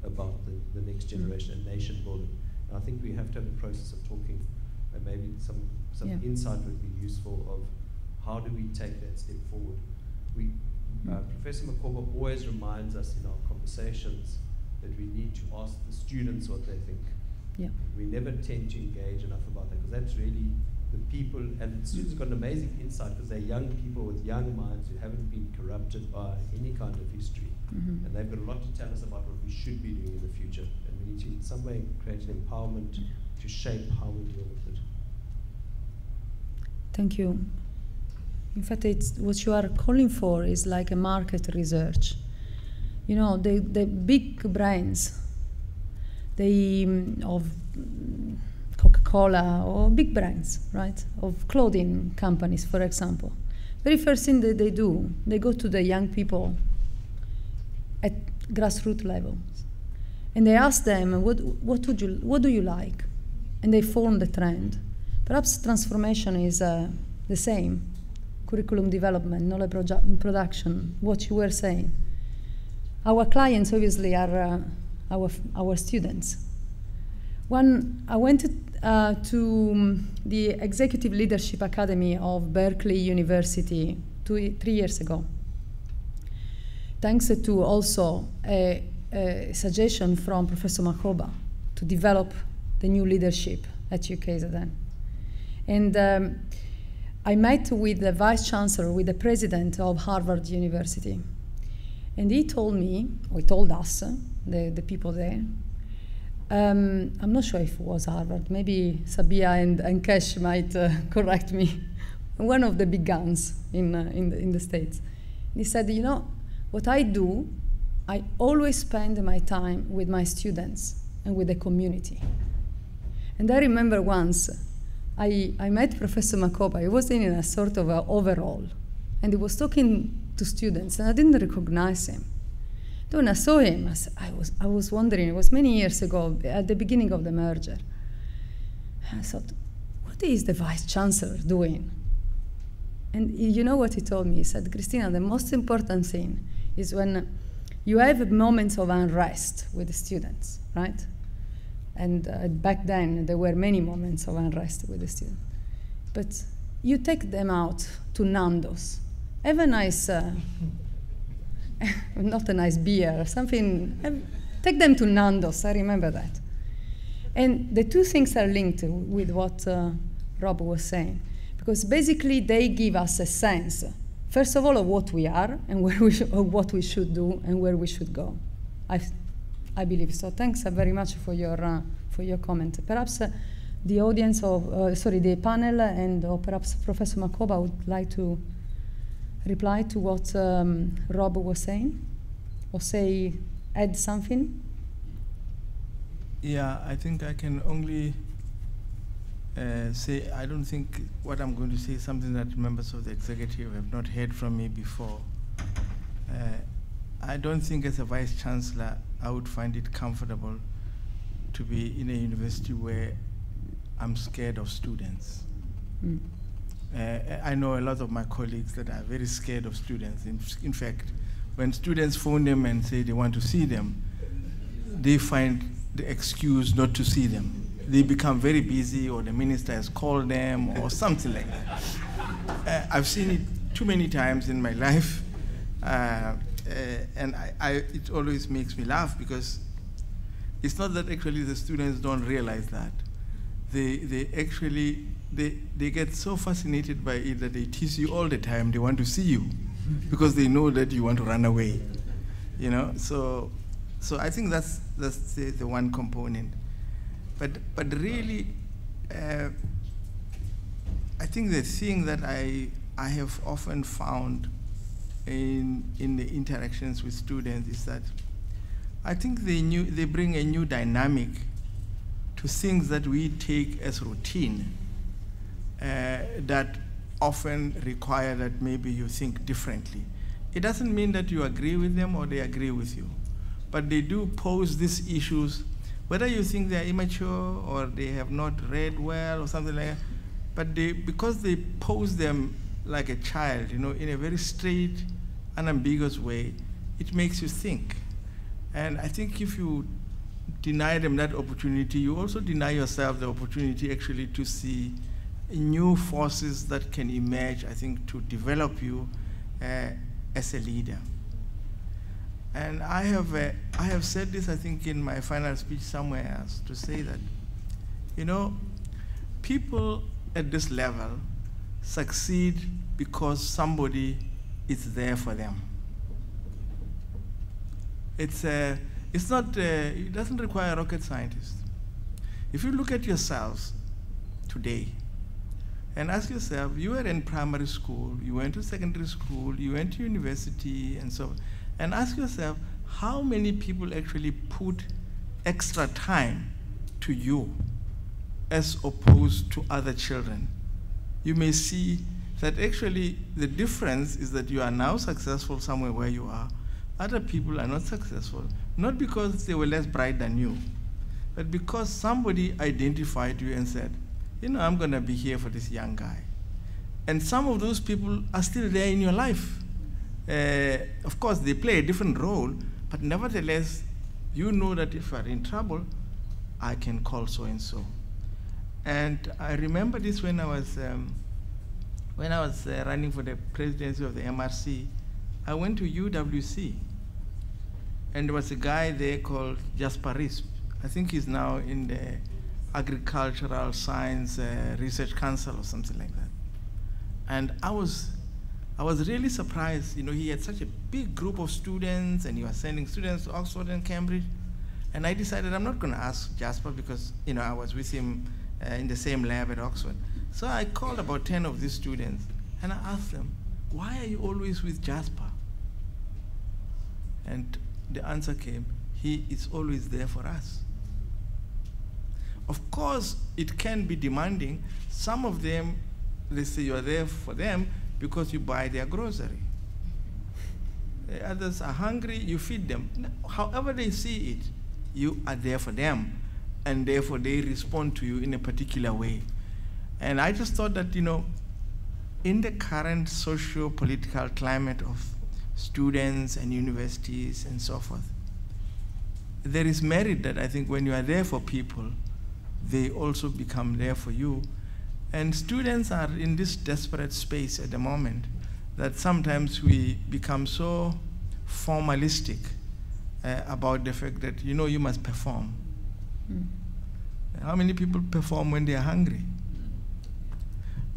about the next generation and nation building. And I think we have to have a process of talking, and maybe some insight would be useful of how do we take that step forward. Professor Makgoba always reminds us in our conversations that we need to ask the students what they think. Yeah. We never tend to engage enough about that, because that's really the people, and the students got an amazing insight because they're young people with young minds who haven't been corrupted by any kind of history. Mm-hmm. And they've got a lot to tell us about what we should be doing in the future. And we need to, in some way, create an empowerment to shape how we deal with it. Thank you. In fact, it's what you are calling for is like a market research. You know, the big brands, of Coca-Cola or big brands, right, of clothing companies, for example. Very first thing that they do, they go to the young people at grassroots levels, and they ask them, what do you like? And they form the trend. Perhaps transformation is the same. Curriculum development, knowledge production, what you were saying. Our clients obviously are our students. When I went to the Executive Leadership Academy of Berkeley University 3 years ago, thanks to also a suggestion from Professor Makgoba to develop the new leadership at UKZN. And I met with the Vice Chancellor, with the President of Harvard University. And he told me, or he told us, the people there, I'm not sure if it was Harvard, maybe Sabia and Kesh might correct me, one of the big guns in the States. And he said, you know, what I do, I always spend my time with my students and with the community. And I remember once, I met Professor Makgoba. He was in a sort of overall, and he was talking to students, and I didn't recognize him. Then when I saw him, I was wondering, it was many years ago, at the beginning of the merger. I thought, what is the Vice Chancellor doing? And you know what he told me? He said, Christina, the most important thing is when you have moments of unrest with the students, right? And back then, there were many moments of unrest with the students. But you take them out to Nando's. Have a nice, not a nice beer or something. Take them to Nando's, I remember that. And the two things are linked with what Rob was saying. Because basically, they give us a sense, first of all, of what we are and where of what we should do and where we should go. I believe so. Thanks very much for your comment. Perhaps the audience of, the panel and or perhaps Professor Makgoba would like to reply to what Rob was saying, or add something. Yeah, I think I can only say I don't think what I'm going to say is something that members of the executive have not heard from me before. I don't think as a Vice Chancellor I would find it comfortable to be in a university where I'm scared of students. Mm. I know a lot of my colleagues that are very scared of students. In fact, when students phone them and say they want to see them, they find the excuse not to see them. They become very busy, or the minister has called them, or something like that. I've seen it too many times in my life. And it always makes me laugh, because it's not that actually the students don't realize that. They actually get so fascinated by it that they tease you all the time. They want to see you because they know that you want to run away, you know. So I think that's the one component. But really, I think the thing that I have often found in the interactions with students is that I think they bring a new dynamic to things that we take as routine, that often require that maybe you think differently. It doesn't mean that you agree with them or they agree with you, but they do pose these issues, whether you think they're immature or they have not read well or something like that, but because they pose them like a child, you know, in a very straight, unambiguous way, it makes you think. And I think if you deny them that opportunity, you also deny yourself the opportunity actually to see new forces that can emerge, I think, to develop you as a leader. And I have said this, I think, in my final speech somewhere else, to say that, you know, people at this level succeed because somebody is there for them. It doesn't require a rocket scientist. If you look at yourselves today and ask yourself, you were in primary school, you went to secondary school, you went to university, and so on, and ask yourself, how many people actually put extra time to you as opposed to other children? You may see that actually the difference is that you are now successful somewhere where you are. Other people are not successful, not because they were less bright than you, but because somebody identified you and said, you know, I'm going to be here for this young guy. And some of those people are still there in your life. Of course, they play a different role, but nevertheless, you know that if you're in trouble, I can call so-and-so. And I remember this when I was running for the presidency of the MRC. I went to UWC, and there was a guy there called Jasper Risp. I think he's now in the Agricultural Science Research Council or something like that. And I was really surprised. You know, he had such a big group of students, and he was sending students to Oxford and Cambridge. And I decided I'm not going to ask Jasper because, you know, I was with him in the same lab at Oxford. So I called about 10 of these students, and I asked them, why are you always with Jasper? And the answer came, he is always there for us. Of course, it can be demanding. Some of them, they say you are there for them because you buy their grocery. Others are hungry, you feed them. However they see it, you are there for them, and therefore they respond to you in a particular way. And I just thought that, you know, in the current socio-political climate of students and universities and so forth, there is merit that I think when you are there for people, they also become there for you. And students are in this desperate space at the moment that sometimes we become so formalistic about the fact that, you know, you must perform. How many people perform when they are hungry?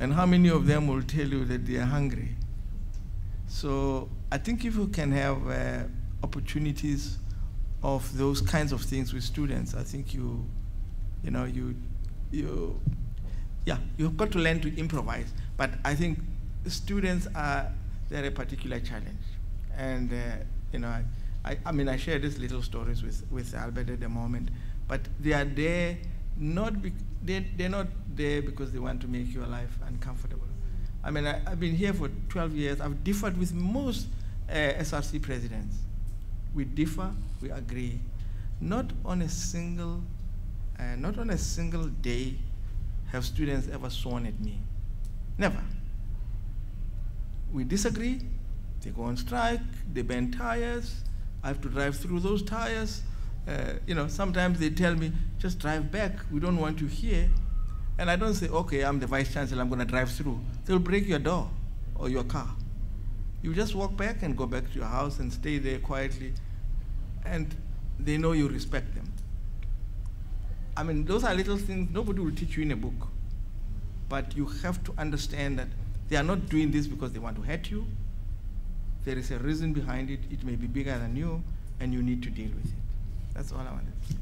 And how many of them will tell you that they are hungry? So I think if you can have opportunities of those kinds of things with students, I think you've got to learn to improvise. But I think students they're a particular challenge. And you know, I mean, I share these little stories with Albert at the moment, but they are there they're not there because they want to make your life uncomfortable. I mean, I've been here for 12 years. I've differed with most SRC presidents. We differ, we agree. Not on a single day have students ever sworn at me. Never. We disagree, they go on strike, they bend tires, I have to drive through those tires. You know, sometimes they tell me, just drive back, we don't want you here. And I don't say, okay, I'm the vice chancellor, I'm going to drive through. They'll break your door or your car. You just walk back and go back to your house and stay there quietly, and they know you respect them. I mean, those are little things nobody will teach you in a book. But you have to understand that they are not doing this because they want to hurt you. There is a reason behind it. It may be bigger than you, and you need to deal with it. That's all I wanted to say.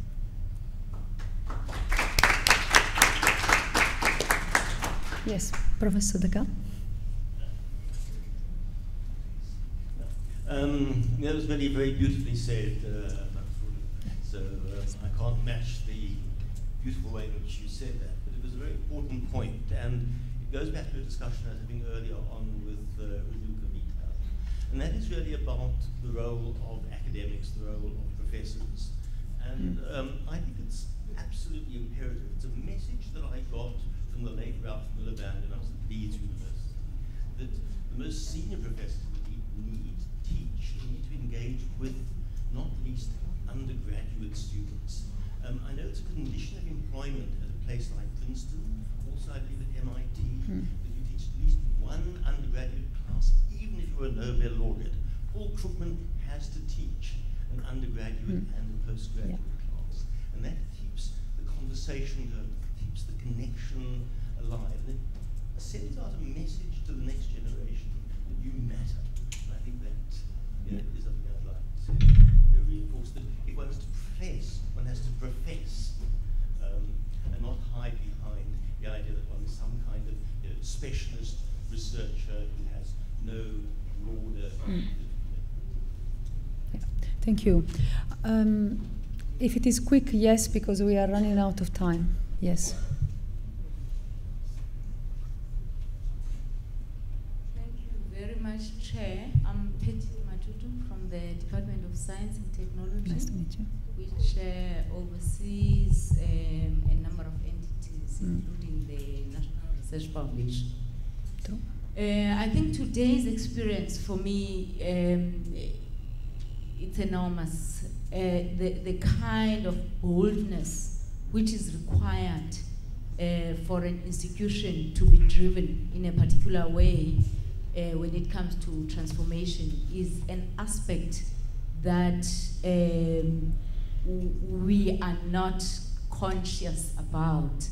Yes, Professor Deka. That was very, very beautifully said, so I can't match the beautiful way in which you said that, but it was a very important point, and it goes back to a discussion I was having earlier on with UKZN, and that is really about the role of academics, the role of professors, and I think it's absolutely imperative. It's a message that I got from the late Ralph Miliband when I was at Leeds University, that the most senior professors need to teach, they need to engage with not least undergraduate students. I know it's a condition of employment at a place like Princeton, also I believe at MIT, that you teach at least one undergraduate class, even if you're a Nobel laureate. Paul Krugman has to teach an undergraduate and a postgraduate class. And that keeps the conversation going, keeps the connection alive. And it sends out a message to the next generation that you matter. And I think that is something I'd like to reinforce. That if one has to profess, one has to profess, and not hide behind the idea that one is some kind of specialist researcher who has no broader. Thank you. If it is quick, yes, because we are running out of time. Yes. Thank you very much, Chair. I'm Petty Matutu from the Department of Science and Technology, Nice to meet you. which oversees a number of entities, including the National Research Foundation. I think today's experience for me, it's enormous. The kind of boldness which is required for an institution to be driven in a particular way when it comes to transformation is an aspect that we are not conscious about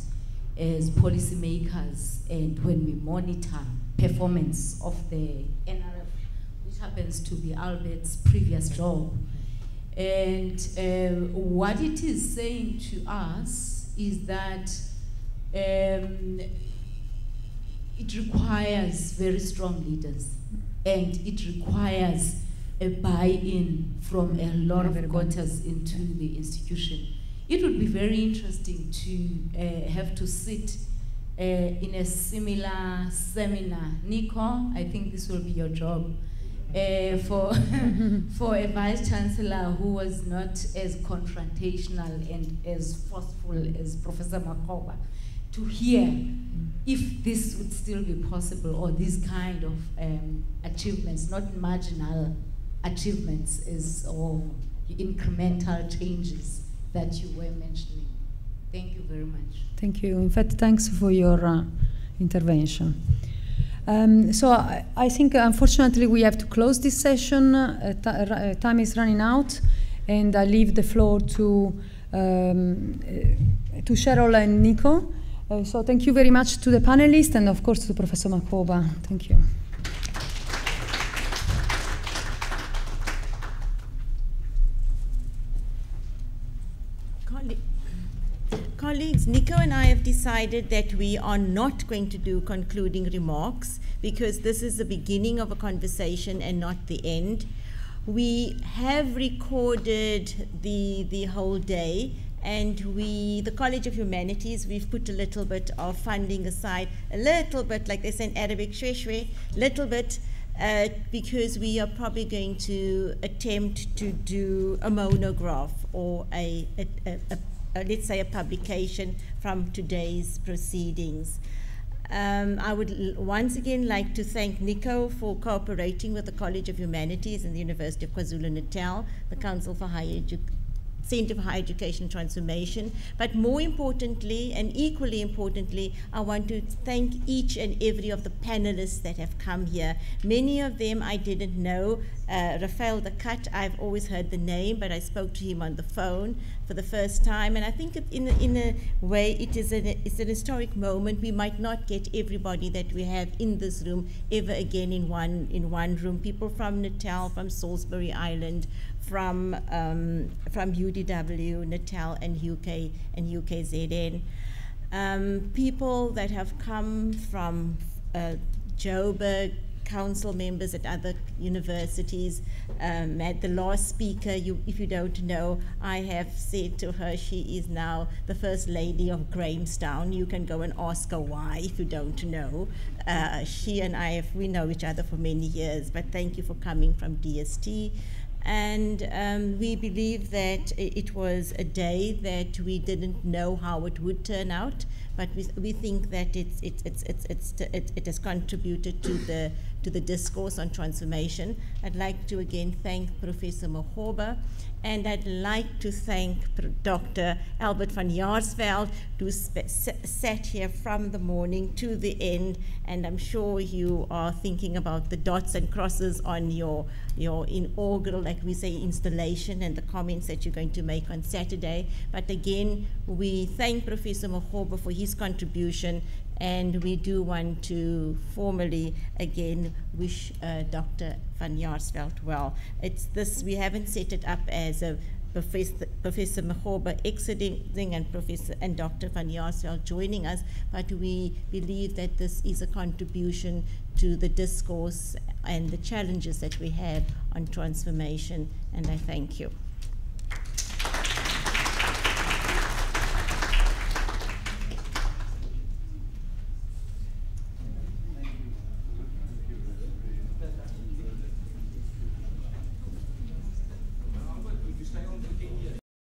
as policymakers, and when we monitor performance of the NRF, which happens to be Albert's previous job. And what it is saying to us is that it requires very strong leaders, and it requires a buy-in from a lot of quarters into the institution. It would be very interesting to have to sit in a similar seminar. Nico, I think this will be your job. For a vice chancellor who was not as confrontational and as forceful as Professor Makgoba, to hear if this would still be possible, or these kind of achievements, not marginal achievements, or incremental changes that you were mentioning. Thank you very much. Thank you. In fact, thanks for your intervention. So I think, unfortunately, we have to close this session. Time is running out, and I leave the floor to Cheryl and Nico. So thank you very much to the panelists, and of course to Professor Makgoba. Thank you. Colleagues, Nico and I have decided that we are not going to do concluding remarks, because this is the beginning of a conversation and not the end. We have recorded the whole day, and the College of Humanities, we've put a little bit of funding aside, a little bit, like they say in Arabic, shwe, little bit, because we are probably going to attempt to do a monograph or let's say a publication from today's proceedings. I would once again like to thank Nico for cooperating with the College of Humanities and the University of KwaZulu-Natal, the Council for Centre for Higher Education and Transformation. But more importantly, and equally importantly, I want to thank each and every of the panelists that have come here. Many of them I didn't know. Rafael the Cut, I've always heard the name, but I spoke to him on the phone for the first time, and I think in a way it's an historic moment. We might not get everybody that we have in this room ever again in one room. People from Natal, from Salisbury Island, from UDW, Natal, and UK and UKZN. People that have come from Joburg, council members at other universities. At the last speaker, if you don't know, I have said to her she is now the First Lady of Grahamstown. You can go and ask her why if you don't know. She and I, we know each other for many years, but thank you for coming from DST. And we believe that it was a day that we didn't know how it would turn out, but we think that it has contributed to to the discourse on transformation. I'd like to again thank Professor Makgoba, and I'd like to thank Dr. Albert van Jaarsveld, who sat here from the morning to the end, and I'm sure you are thinking about the dots and crosses on your inaugural, like we say, installation and the comments that you're going to make on Saturday. But again, we thank Professor Makgoba for his contribution, and we do want to formally again wish Dr. van Jaarsveld well. It's this, we haven't set it up as a Professor Makgoba exiting and Dr. van Jaarsveld joining us, but we believe that this is a contribution to the discourse and the challenges that we have on transformation, and I thank you.